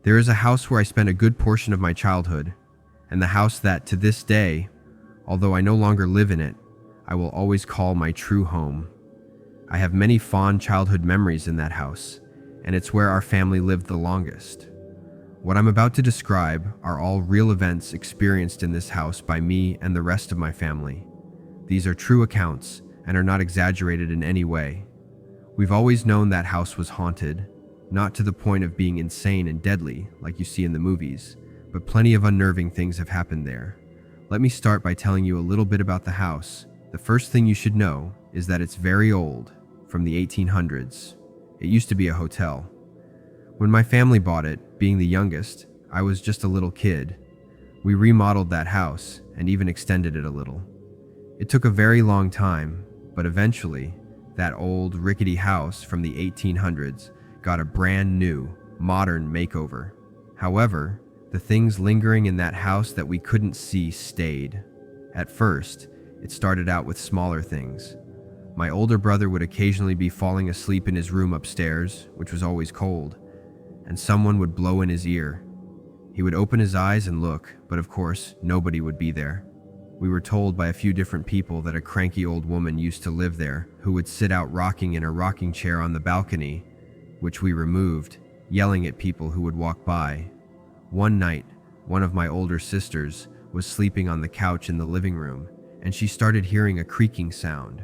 There is a house where I spent a good portion of my childhood, and the house that, to this day, although I no longer live in it, I will always call my true home. I have many fond childhood memories in that house, and it's where our family lived the longest. What I'm about to describe are all real events experienced in this house by me and the rest of my family. These are true accounts and are not exaggerated in any way. We've always known that house was haunted, not to the point of being insane and deadly like you see in the movies, but plenty of unnerving things have happened there. Let me start by telling you a little bit about the house. The first thing you should know is that it's very old, from the 1800s. It used to be a hotel. When my family bought it, being the youngest, I was just a little kid. We remodeled that house and even extended it a little. It took a very long time, but eventually, that old, rickety house from the 1800s got a brand new, modern makeover. However, the things lingering in that house that we couldn't see stayed. At first, it started out with smaller things. My older brother would occasionally be falling asleep in his room upstairs, which was always cold, and someone would blow in his ear. He would open his eyes and look, but of course, nobody would be there. We were told by a few different people that a cranky old woman used to live there who would sit out rocking in her rocking chair on the balcony, which we removed, yelling at people who would walk by. One night, one of my older sisters was sleeping on the couch in the living room, and she started hearing a creaking sound.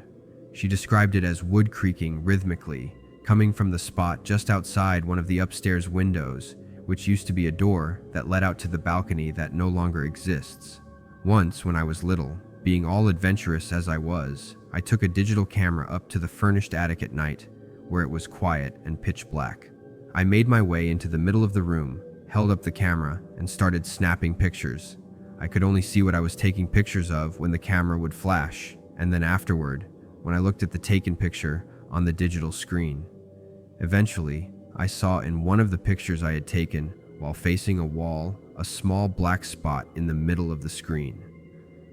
She described it as wood creaking rhythmically, coming from the spot just outside one of the upstairs windows, which used to be a door that led out to the balcony that no longer exists. Once, when I was little, being all adventurous as I was, I took a digital camera up to the furnished attic at night, where it was quiet and pitch black. I made my way into the middle of the room, held up the camera, and started snapping pictures. I could only see what I was taking pictures of when the camera would flash, and then afterward, when I looked at the taken picture on the digital screen. Eventually, I saw in one of the pictures I had taken, while facing a wall, a small black spot in the middle of the screen.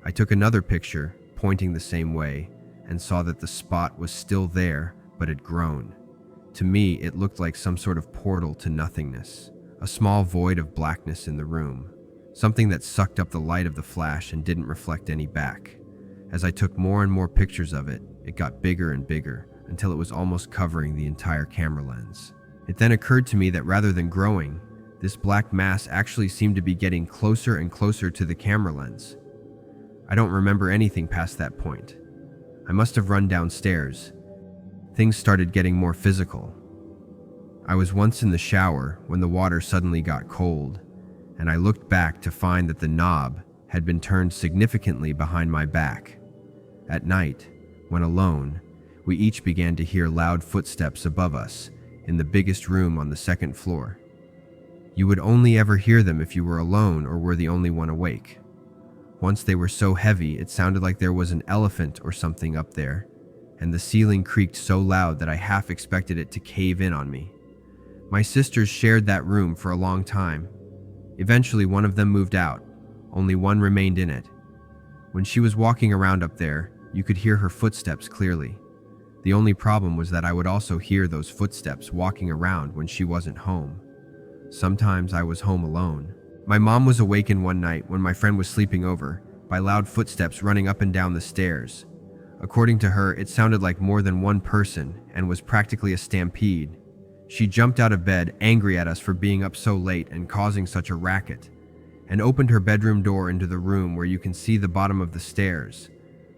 I took another picture, pointing the same way, and saw that the spot was still there, but had grown. To me, it looked like some sort of portal to nothingness, a small void of blackness in the room, something that sucked up the light of the flash and didn't reflect any back. As I took more and more pictures of it, it got bigger and bigger, until it was almost covering the entire camera lens. It then occurred to me that rather than growing, this black mass actually seemed to be getting closer and closer to the camera lens. I don't remember anything past that point. I must have run downstairs. Things started getting more physical. I was once in the shower when the water suddenly got cold, and I looked back to find that the knob had been turned significantly behind my back. At night, when alone, we each began to hear loud footsteps above us in the biggest room on the second floor. You would only ever hear them if you were alone or were the only one awake. Once they were so heavy it sounded like there was an elephant or something up there, and the ceiling creaked so loud that I half expected it to cave in on me. My sisters shared that room for a long time. Eventually one of them moved out. Only one remained in it. When she was walking around up there, you could hear her footsteps clearly. The only problem was that I would also hear those footsteps walking around when she wasn't home. Sometimes I was home alone. My mom was awakened one night when my friend was sleeping over by loud footsteps running up and down the stairs. According to her, it sounded like more than one person and was practically a stampede. She jumped out of bed, angry at us for being up so late and causing such a racket, and opened her bedroom door into the room where you can see the bottom of the stairs,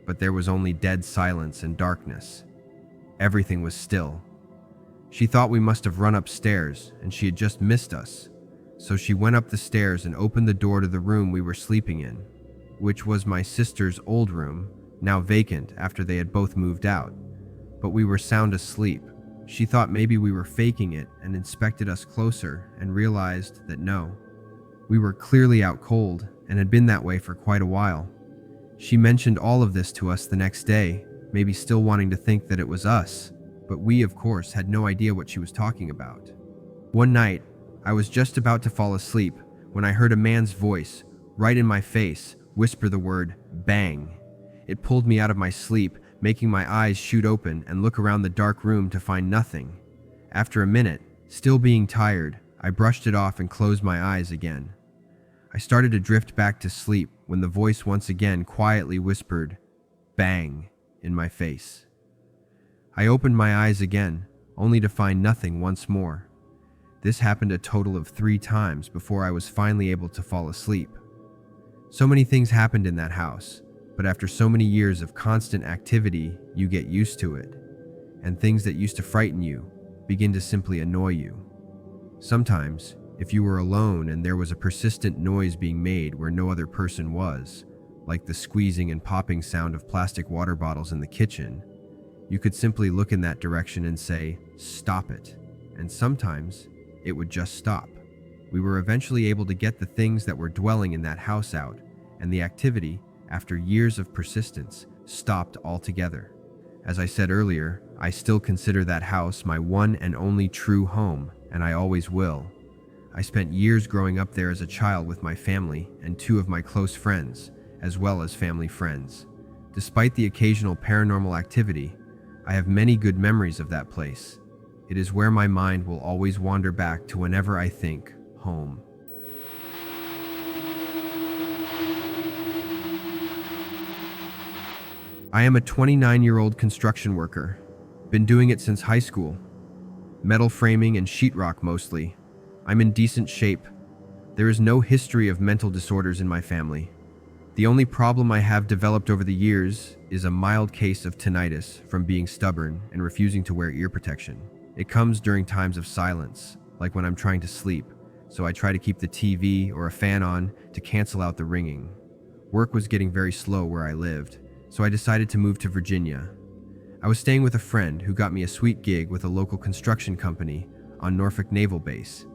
but there was only dead silence and darkness. Everything was still. She thought we must have run upstairs and she had just missed us, so she went up the stairs and opened the door to the room we were sleeping in, which was my sister's old room, now vacant after they had both moved out. But we were sound asleep. She thought maybe we were faking it and inspected us closer and realized that no. We were clearly out cold and had been that way for quite a while. She mentioned all of this to us the next day, maybe still wanting to think that it was us, but we, of course, had no idea what she was talking about. One night, I was just about to fall asleep when I heard a man's voice, right in my face, whisper the word, "bang." It pulled me out of my sleep, making my eyes shoot open and look around the dark room to find nothing. After a minute, still being tired, I brushed it off and closed my eyes again. I started to drift back to sleep when the voice once again quietly whispered, "Bang," in my face. I opened my eyes again, only to find nothing once more. This happened a total of 3 times before I was finally able to fall asleep. So many things happened in that house, but after so many years of constant activity, you get used to it, and things that used to frighten you begin to simply annoy you. Sometimes, if you were alone and there was a persistent noise being made where no other person was, like the squeezing and popping sound of plastic water bottles in the kitchen, you could simply look in that direction and say, "Stop it." And sometimes, it would just stop. We were eventually able to get the things that were dwelling in that house out, and the activity, after years of persistence, stopped altogether. As I said earlier, I still consider that house my one and only true home, and I always will. I spent years growing up there as a child with my family and 2 of my close friends, as well as family friends. Despite the occasional paranormal activity, I have many good memories of that place. It is where my mind will always wander back to whenever I think home. I am a 29-year-old construction worker. Been doing it since high school. Metal framing and sheetrock mostly. I'm in decent shape. There is no history of mental disorders in my family. The only problem I have developed over the years is a mild case of tinnitus from being stubborn and refusing to wear ear protection. It comes during times of silence, like when I'm trying to sleep, so I try to keep the TV or a fan on to cancel out the ringing. Work was getting very slow where I lived, so I decided to move to Virginia. I was staying with a friend who got me a sweet gig with a local construction company on Norfolk Naval Base.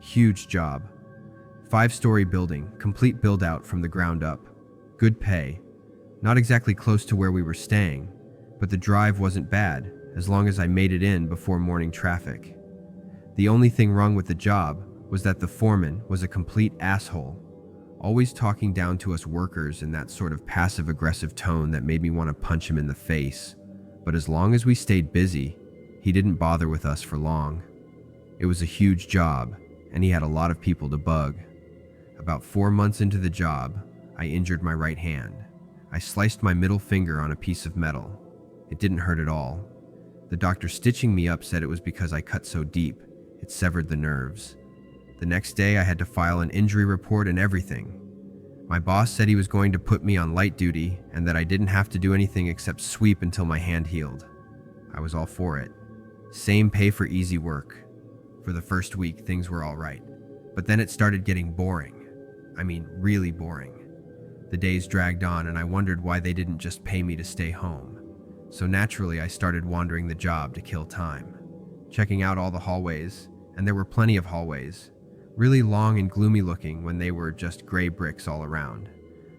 Huge job. 5-story building, complete build-out from the ground up. Good pay. Not exactly close to where we were staying, but the drive wasn't bad as long as I made it in before morning traffic. The only thing wrong with the job was that the foreman was a complete asshole, always talking down to us workers in that sort of passive-aggressive tone that made me want to punch him in the face. But as long as we stayed busy, he didn't bother with us for long. It was a huge job, and he had a lot of people to bug. About 4 months into the job, I injured my right hand. I sliced my middle finger on a piece of metal. It didn't hurt at all. The doctor stitching me up said it was because I cut so deep, it severed the nerves. The next day, I had to file an injury report and everything. My boss said he was going to put me on light duty and that I didn't have to do anything except sweep until my hand healed. I was all for it. Same pay for easy work. For the first week, things were all right. But then it started getting boring. I mean, really boring. The days dragged on and I wondered why they didn't just pay me to stay home. So naturally, I started wandering the job to kill time, checking out all the hallways, and there were plenty of hallways, really long and gloomy looking when they were just gray bricks all around.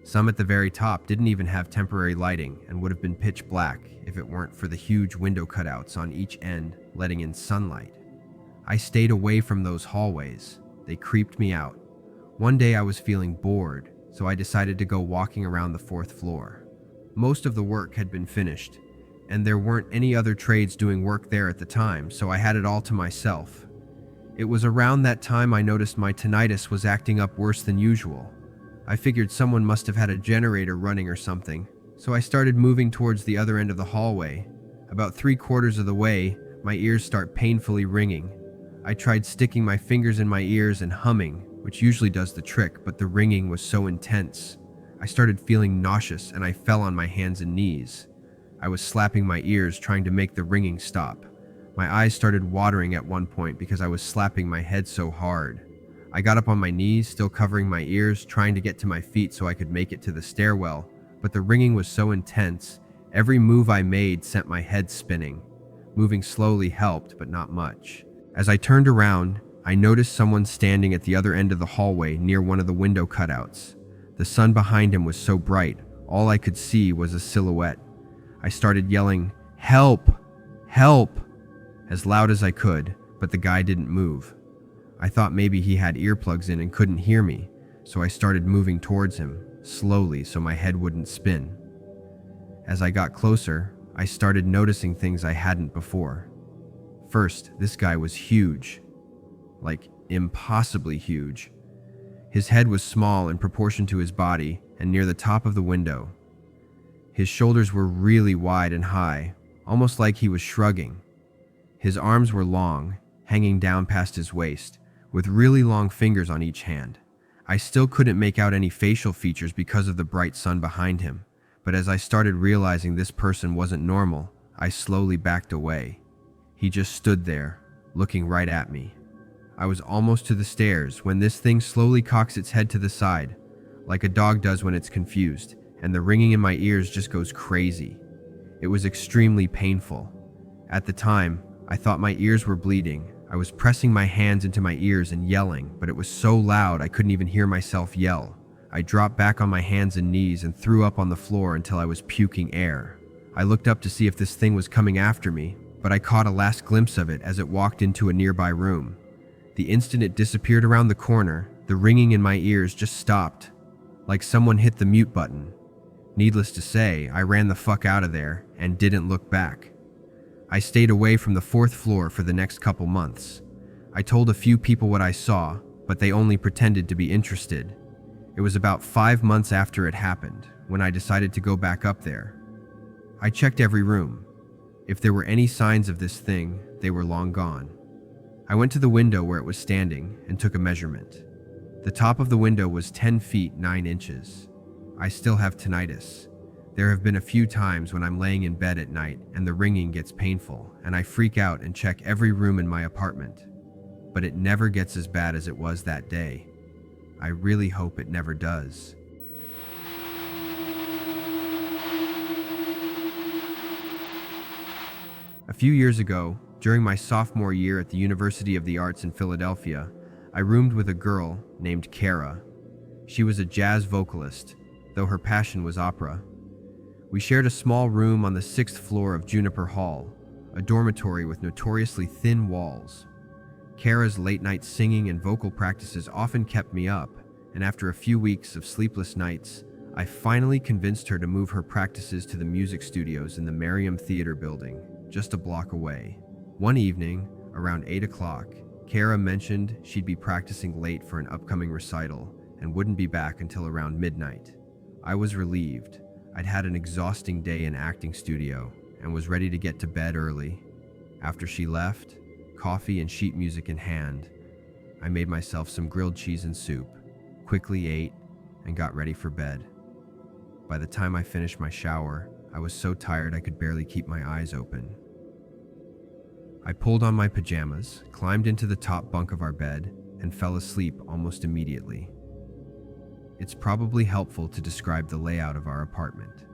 Some at the very top didn't even have temporary lighting and would have been pitch black if it weren't for the huge window cutouts on each end letting in sunlight. I stayed away from those hallways. They creeped me out. One day I was feeling bored, so I decided to go walking around the 4th floor. Most of the work had been finished, and there weren't any other trades doing work there at the time, so I had it all to myself. It was around that time I noticed my tinnitus was acting up worse than usual. I figured someone must have had a generator running or something, so I started moving towards the other end of the hallway. About 3/4 of the way, my ears start painfully ringing. I tried sticking my fingers in my ears and humming, which usually does the trick, but the ringing was so intense. I started feeling nauseous and I fell on my hands and knees. I was slapping my ears trying to make the ringing stop. My eyes started watering at one point because I was slapping my head so hard. I got up on my knees, still covering my ears, trying to get to my feet so I could make it to the stairwell, but the ringing was so intense, every move I made sent my head spinning. Moving slowly helped, but not much. As I turned around, I noticed someone standing at the other end of the hallway near one of the window cutouts. The sun behind him was so bright, all I could see was a silhouette. I started yelling, "Help! Help!" as loud as I could, but the guy didn't move. I thought maybe he had earplugs in and couldn't hear me, so I started moving towards him, slowly so my head wouldn't spin. As I got closer, I started noticing things I hadn't before. First, this guy was huge. Like, impossibly huge. His head was small in proportion to his body and near the top of the window. His shoulders were really wide and high, almost like he was shrugging. His arms were long, hanging down past his waist, with really long fingers on each hand. I still couldn't make out any facial features because of the bright sun behind him, but as I started realizing this person wasn't normal, I slowly backed away. He just stood there, looking right at me. I was almost to the stairs when this thing slowly cocks its head to the side, like a dog does when it's confused, and the ringing in my ears just goes crazy. It was extremely painful. At the time, I thought my ears were bleeding. I was pressing my hands into my ears and yelling, but it was so loud I couldn't even hear myself yell. I dropped back on my hands and knees and threw up on the floor until I was puking air. I looked up to see if this thing was coming after me, but I caught a last glimpse of it as it walked into a nearby room. The instant it disappeared around the corner, the ringing in my ears just stopped, like someone hit the mute button. Needless to say, I ran the fuck out of there and didn't look back. I stayed away from the 4th floor for the next couple months. I told a few people what I saw, but they only pretended to be interested. It was about 5 months after it happened when I decided to go back up there. I checked every room. If there were any signs of this thing, they were long gone. I went to the window where it was standing and took a measurement. The top of the window was 10 feet 9 inches. I still have tinnitus. There have been a few times when I'm laying in bed at night and the ringing gets painful, and I freak out and check every room in my apartment. But it never gets as bad as it was that day. I really hope it never does. A few years ago, during my sophomore year at the University of the Arts in Philadelphia, I roomed with a girl named Kara. She was a jazz vocalist, though her passion was opera. We shared a small room on the 6th floor of Juniper Hall, a dormitory with notoriously thin walls. Kara's late-night singing and vocal practices often kept me up, and after a few weeks of sleepless nights, I finally convinced her to move her practices to the music studios in the Merriam Theater building, just a block away. One evening, around 8 o'clock, Kara mentioned she'd be practicing late for an upcoming recital and wouldn't be back until around midnight. I was relieved. I'd had an exhausting day in acting studio and was ready to get to bed early. After she left, coffee and sheet music in hand, I made myself some grilled cheese and soup, quickly ate, and got ready for bed. By the time I finished my shower, I was so tired I could barely keep my eyes open. I pulled on my pajamas, climbed into the top bunk of our bed, and fell asleep almost immediately. It's probably helpful to describe the layout of our apartment.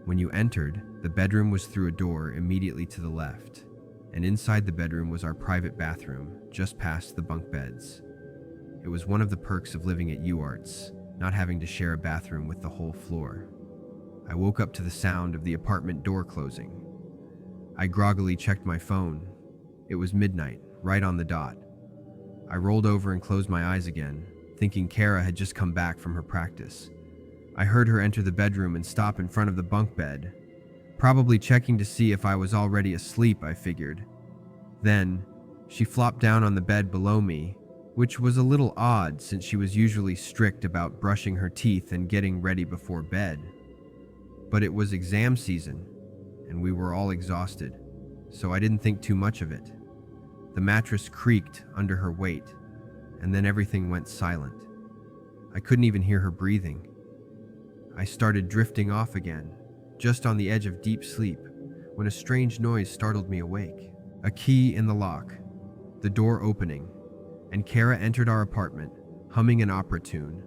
When you entered, the bedroom was through a door immediately to the left, and inside the bedroom was our private bathroom, just past the bunk beds. It was one of the perks of living at UArts, not having to share a bathroom with the whole floor. I woke up to the sound of the apartment door closing. I groggily checked my phone. It was midnight, right on the dot. I rolled over and closed my eyes again, thinking Kara had just come back from her practice. I heard her enter the bedroom and stop in front of the bunk bed, probably checking to see if I was already asleep, I figured. Then, she flopped down on the bed below me, which was a little odd since she was usually strict about brushing her teeth and getting ready before bed. But it was exam season, and we were all exhausted, so I didn't think too much of it. The mattress creaked under her weight, and then everything went silent. I couldn't even hear her breathing. I started drifting off again, just on the edge of deep sleep, when a strange noise startled me awake. A key in the lock, the door opening, and Kara entered our apartment, humming an opera tune.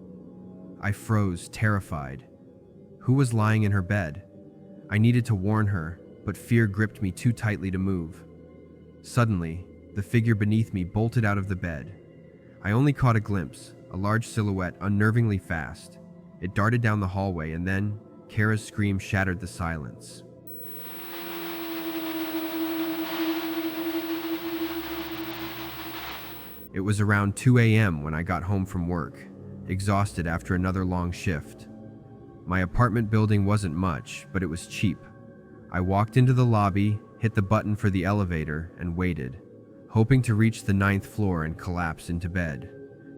I froze, terrified. Who was lying in her bed? I needed to warn her, but fear gripped me too tightly to move. Suddenly, the figure beneath me bolted out of the bed. I only caught a glimpse, a large silhouette unnervingly fast. It darted down the hallway, and then Kara's scream shattered the silence. It was around 2 a.m. when I got home from work, exhausted after another long shift. My apartment building wasn't much, but it was cheap. I walked into the lobby, hit the button for the elevator, and waited, hoping to reach the 9th floor and collapse into bed.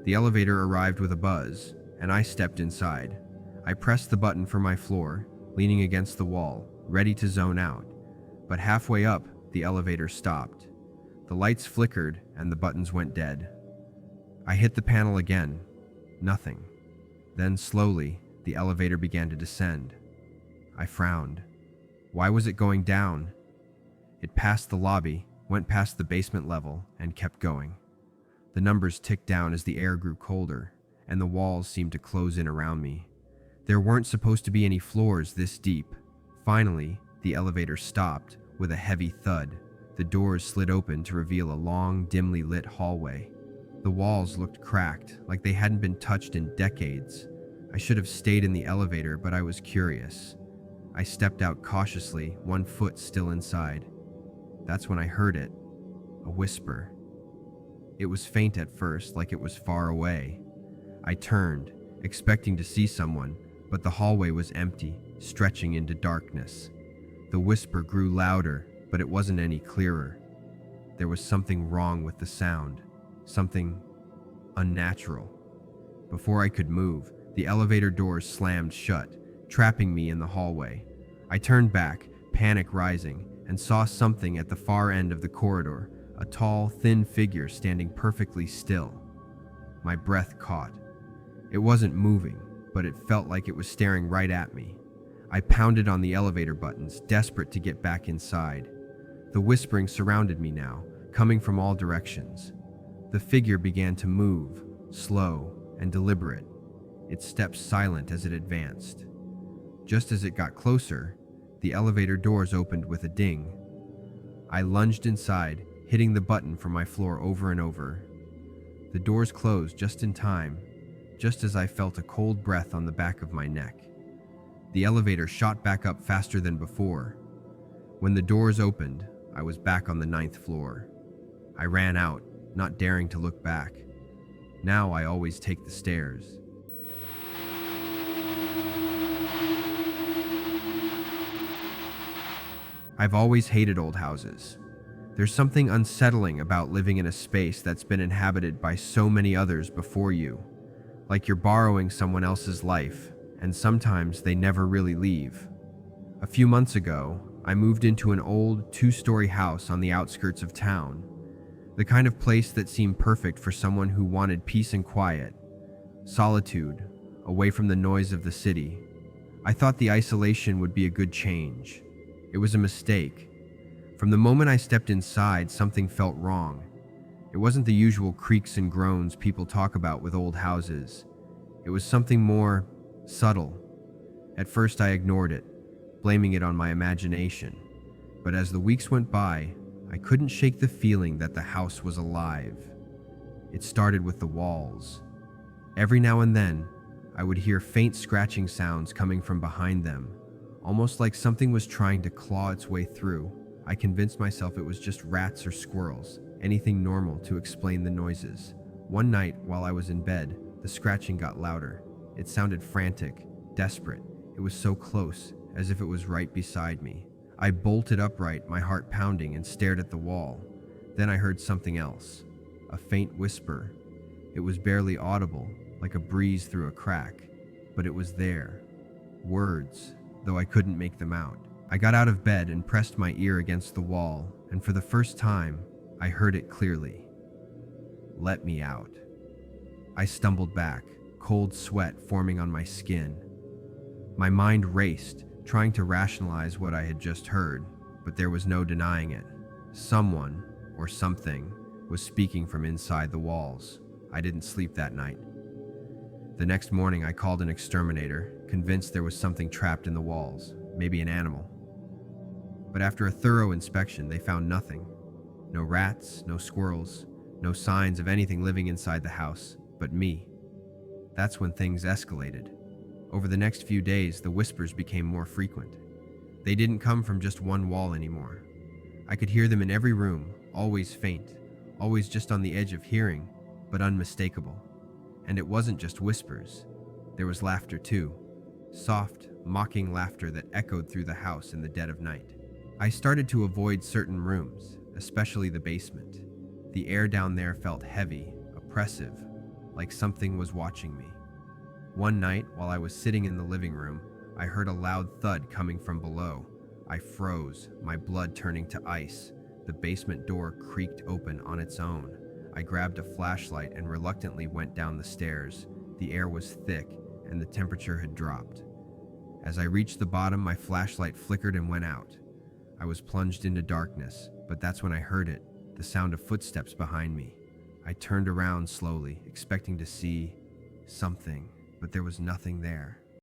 The elevator arrived with a buzz, and I stepped inside. I pressed the button for my floor, leaning against the wall, ready to zone out. But halfway up, the elevator stopped. The lights flickered and the buttons went dead. I hit the panel again. Nothing. Then slowly, the elevator began to descend. I frowned. Why was it going down? It passed the lobby, went past the basement level, and kept going. The numbers ticked down as the air grew colder, and the walls seemed to close in around me. There weren't supposed to be any floors this deep. Finally, the elevator stopped with a heavy thud. The doors slid open to reveal a long, dimly lit hallway. The walls looked cracked, like they hadn't been touched in decades. I should have stayed in the elevator, but I was curious. I stepped out cautiously, one foot still inside. That's when I heard it. A whisper. It was faint at first, like it was far away. I turned, expecting to see someone, but the hallway was empty, stretching into darkness. The whisper grew louder, but it wasn't any clearer. There was something wrong with the sound, something unnatural. Before I could move, the elevator doors slammed shut, trapping me in the hallway. I turned back, panic rising, and saw something at the far end of the corridor, a tall, thin figure standing perfectly still. My breath caught. It wasn't moving, but it felt like it was staring right at me. I pounded on the elevator buttons, desperate to get back inside. The whispering surrounded me now, coming from all directions. The figure began to move, slow and deliberate, its steps silent as it advanced. Just as it got closer, the elevator doors opened with a ding. I lunged inside, hitting the button for my floor over and over. The doors closed just in time, just as I felt a cold breath on the back of my neck. The elevator shot back up faster than before. When the doors opened, I was back on the 9th floor. I ran out, not daring to look back. Now I always take the stairs. I've always hated old houses. There's something unsettling about living in a space that's been inhabited by so many others before you. Like you're borrowing someone else's life, and sometimes they never really leave. A few months ago, I moved into an old 2-story house on the outskirts of town. The kind of place that seemed perfect for someone who wanted peace and quiet, solitude, away from the noise of the city. I thought the isolation would be a good change. It was a mistake. From the moment I stepped inside, something felt wrong. It wasn't the usual creaks and groans people talk about with old houses. It was something more subtle. At first I ignored it, blaming it on my imagination. But as the weeks went by, I couldn't shake the feeling that the house was alive. It started with the walls. Every now and then, I would hear faint scratching sounds coming from behind them, almost like something was trying to claw its way through. I convinced myself it was just rats or squirrels, anything normal to explain the noises. One night, while I was in bed, the scratching got louder. It sounded frantic, desperate. It was so close, as if it was right beside me. I bolted upright, my heart pounding, and stared at the wall. Then I heard something else, a faint whisper. It was barely audible, like a breeze through a crack, but it was there. Words, though I couldn't make them out. I got out of bed and pressed my ear against the wall, and for the first time, I heard it clearly. Let me out. I stumbled back, cold sweat forming on my skin. My mind raced, trying to rationalize what I had just heard, but there was no denying it. Someone, or something, was speaking from inside the walls. I didn't sleep that night. The next morning I called an exterminator, convinced there was something trapped in the walls, maybe an animal. But after a thorough inspection, they found nothing. No rats, no squirrels, no signs of anything living inside the house, but me. That's when things escalated. Over the next few days, the whispers became more frequent. They didn't come from just one wall anymore. I could hear them in every room, always faint, always just on the edge of hearing, but unmistakable. And it wasn't just whispers. There was laughter too. Soft, mocking laughter that echoed through the house in the dead of night. I started to avoid certain rooms, especially the basement. The air down there felt heavy, oppressive, like something was watching me. One night, while I was sitting in the living room, I heard a loud thud coming from below. I froze, my blood turning to ice. The basement door creaked open on its own. I grabbed a flashlight and reluctantly went down the stairs. The air was thick, and the temperature had dropped. As I reached the bottom, my flashlight flickered and went out. I was plunged into darkness, but that's when I heard it, the sound of footsteps behind me. I turned around slowly, expecting to see something, but there was nothing there.